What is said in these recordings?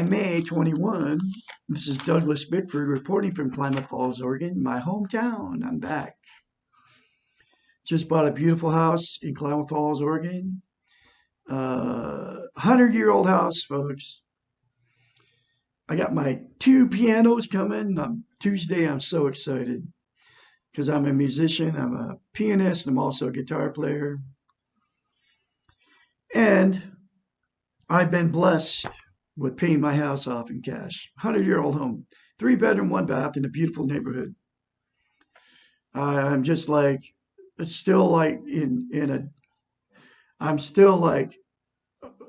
July, May 21. This is Douglas Bickford reporting from Klamath Falls, Oregon, my hometown. I'm back. Just bought a beautiful house in Klamath Falls, Oregon. 100-year-old house, folks. I got my 2 pianos coming on Tuesday. I'm so excited because I'm a musician, I'm a pianist, and I'm also a guitar player. And I've been blessed with paying my house off in cash. 100-year-old home, 3-bedroom, 1 bath in a beautiful neighborhood. I'm just like, it's still like I'm still like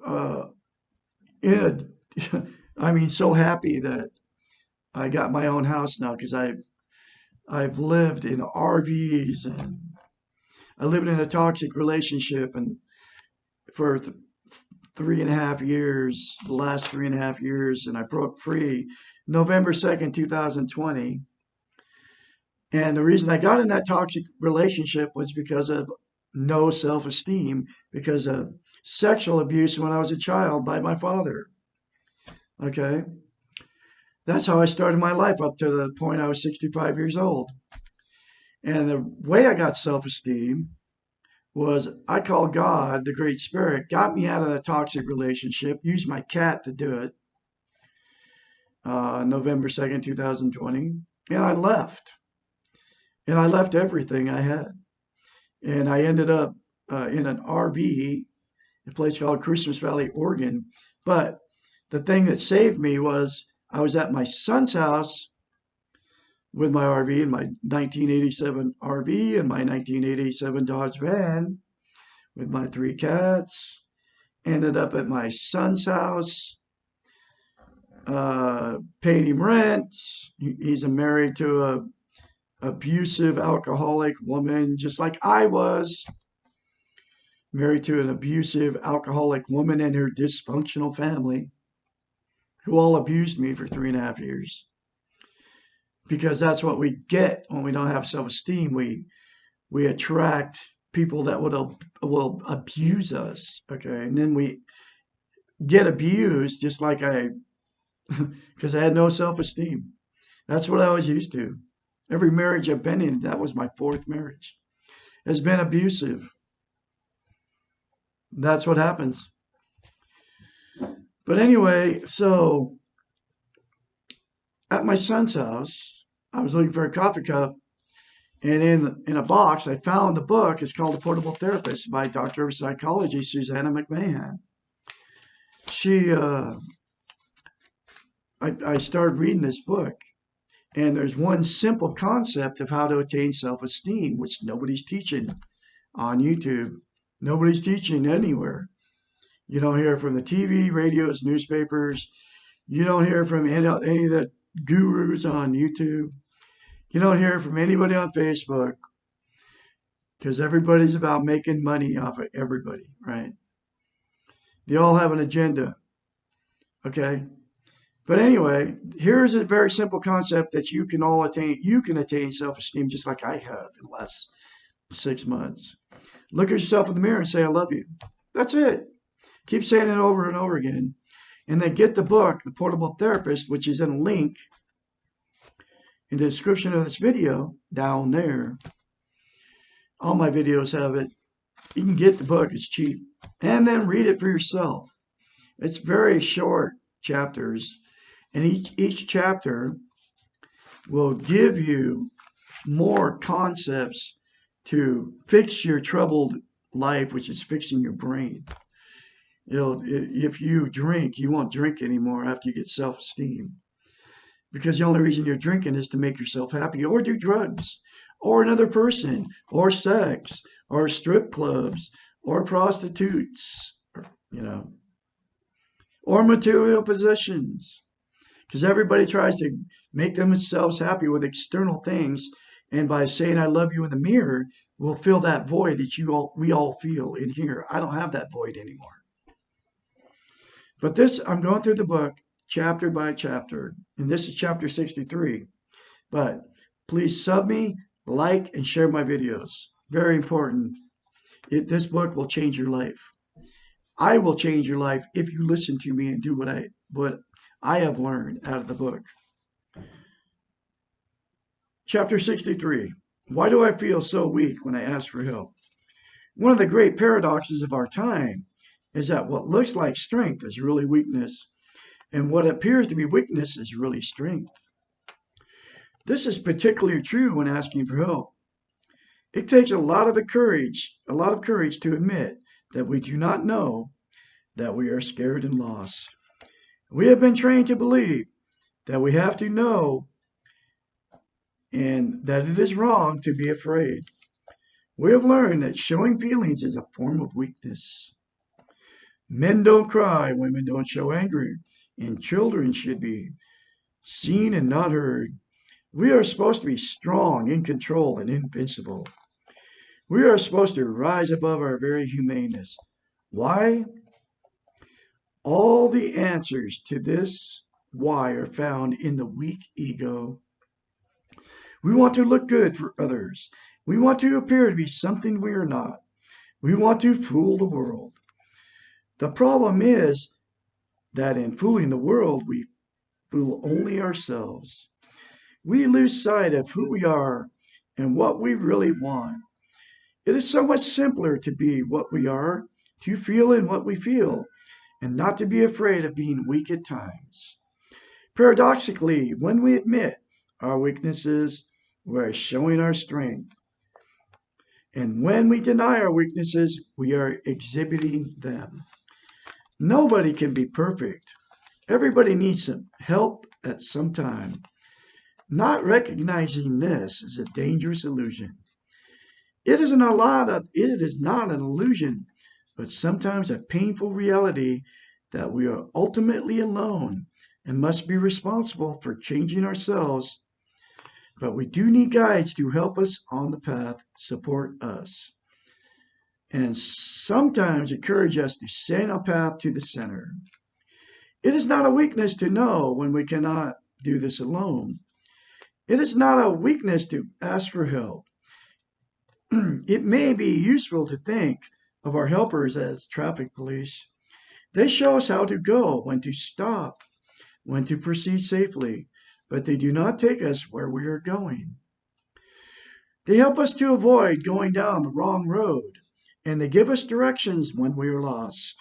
uh, in a, I mean, so happy that I got my own house now because I've lived in RVs and I lived in a toxic relationship and for 3.5 years, the last 3.5 years, and I broke free November 2nd, 2020. And the reason I got in that toxic relationship was because of no self-esteem, because of sexual abuse when I was a child by my father. Okay. That's how I started my life up to the point I was 65 years old. And the way I got self-esteem was I call God, the Great Spirit, got me out of the toxic relationship, used my cat to do it, November 2nd, 2020, and I left. And I left everything I had. And I ended up in an RV, a place called Christmas Valley, Oregon. But the thing that saved me was I was at my son's house with my RV, and my 1987 RV and my 1987 Dodge van with my 3 cats. Ended up at my son's house, paid him rent. He's married to a abusive alcoholic woman, just like I was married to an abusive alcoholic woman and her dysfunctional family, who all abused me for 3.5 years. Because that's what we get when we don't have self-esteem. We attract people that will abuse us. Okay, and then we get abused just like because I had no self-esteem. That's what I was used to. Every marriage I've been in, that was my 4th marriage, has been abusive. That's what happens. But anyway, so at my son's house, I was looking for a coffee cup, and in a box, I found the book. It's called The Portable Therapist by Doctor of Psychology, Susanna McMahon. I started reading this book, and there's one simple concept of how to attain self-esteem, which nobody's teaching on YouTube. Nobody's teaching anywhere. You don't hear from the TV, radios, newspapers. You don't hear from any of the gurus on YouTube. You don't hear from anybody on Facebook because everybody's about making money off of everybody, right? They all have an agenda, okay? But anyway, here's a very simple concept that you can all attain. You can attain self-esteem just like I have in the last 6 months. Look at yourself in the mirror and say, I love you. That's it. Keep saying it over and over again. And then get the book, The Portable Therapist, which is in a link in the description of this video down there. All my videos have it. You can get the book. It's cheap. And then read it for yourself. It's very short chapters. And each chapter will give you more concepts to fix your troubled life, which is fixing your brain. If you drink, you won't drink anymore after you get self-esteem. Because the only reason you're drinking is to make yourself happy, or do drugs, or another person, or sex, or strip clubs, or prostitutes, or material possessions. Because everybody tries to make themselves happy with external things, and by saying I love you in the mirror, we'll fill that void that we all feel in here. I don't have that void anymore. But I'm going through the book chapter by chapter, and this is chapter 63. But please sub me, like, and share my videos. Very important. This book will change your life. I will change your life if you listen to me and do what I have learned out of the book. Chapter 63. Why do I feel so weak when I ask for help? One of the great paradoxes of our time is that what looks like strength is really weakness, and what appears to be weakness is really strength. This is particularly true when asking for help. It takes a lot of courage to admit that we do not know, that we are scared and lost. We have been trained to believe that we have to know and that it is wrong to be afraid. We have learned that showing feelings is a form of weakness. Men don't cry, women don't show anger, and children should be seen and not heard. We are supposed to be strong, in control, and invincible. We are supposed to rise above our very humaneness. Why? All the answers to this why are found in the weak ego. We want to look good for others. We want to appear to be something we are not. We want to fool the world. The problem is that in fooling the world, we fool only ourselves. We lose sight of who we are and what we really want. It is so much simpler to be what we are, to feel in what we feel, and not to be afraid of being weak at times. Paradoxically, when we admit our weaknesses, we are showing our strength. And when we deny our weaknesses, we are exhibiting them. Nobody can be perfect. Everybody needs some help at some time. Not recognizing this is a dangerous illusion. It is not an illusion, but sometimes a painful reality that we are ultimately alone and must be responsible for changing ourselves. But we do need guides to help us on the path, support us, and sometimes encourage us to stay on a path to the center. It is not a weakness to know when we cannot do this alone. It is not a weakness to ask for help. It may be useful to think of our helpers as traffic police. They show us how to go, when to stop, when to proceed safely, but they do not take us where we are going. They help us to avoid going down the wrong road, and they give us directions when we are lost.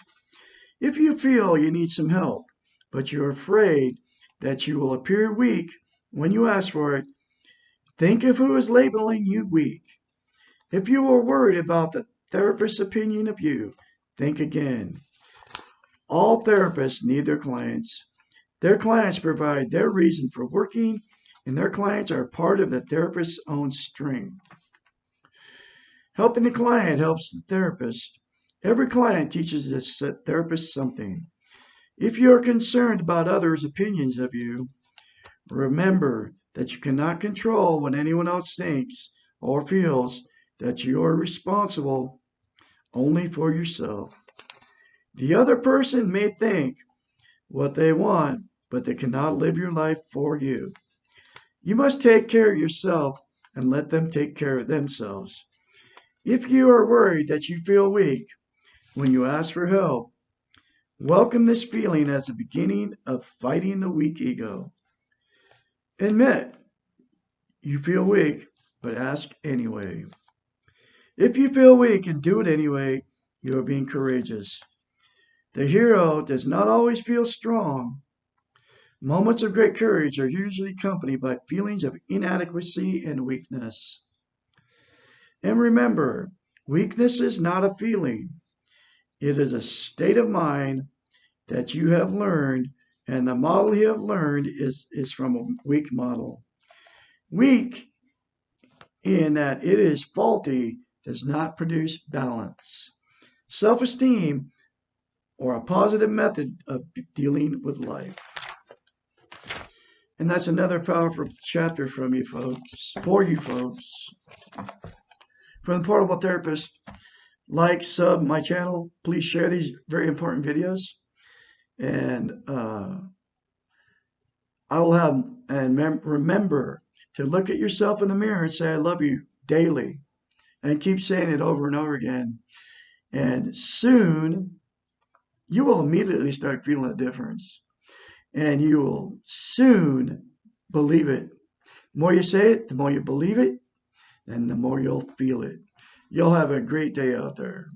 If you feel you need some help, but you're afraid that you will appear weak when you ask for it, think of who is labeling you weak. If you are worried about the therapist's opinion of you, think again. All therapists need their clients. Their clients provide their reason for working, and their clients are part of the therapist's own strength. Helping the client helps the therapist. Every client teaches the therapist something. If you are concerned about others' opinions of you, remember that you cannot control what anyone else thinks or feels, that you are responsible only for yourself. The other person may think what they want, but they cannot live your life for you. You must take care of yourself and let them take care of themselves. If you are worried that you feel weak when you ask for help, welcome this feeling as the beginning of fighting the weak ego. Admit you feel weak, but ask anyway. If you feel weak and do it anyway, you are being courageous. The hero does not always feel strong. Moments of great courage are usually accompanied by feelings of inadequacy and weakness. And remember, weakness is not a feeling. It is a state of mind that you have learned, and the model you have learned is from a weak model. Weak in that it is faulty does not produce balance, self-esteem, or a positive method of dealing with life. And that's another powerful chapter from you folks, for you folks. From the Portable Therapist, like, sub my channel. Please share these very important videos. And I will have, and remember to look at yourself in the mirror and say, I love you daily. And keep saying it over and over again. And soon, you will immediately start feeling a difference. and you will soon believe it. The more you say it, the more you believe it, and the more you'll feel it. You'll have a great day out there.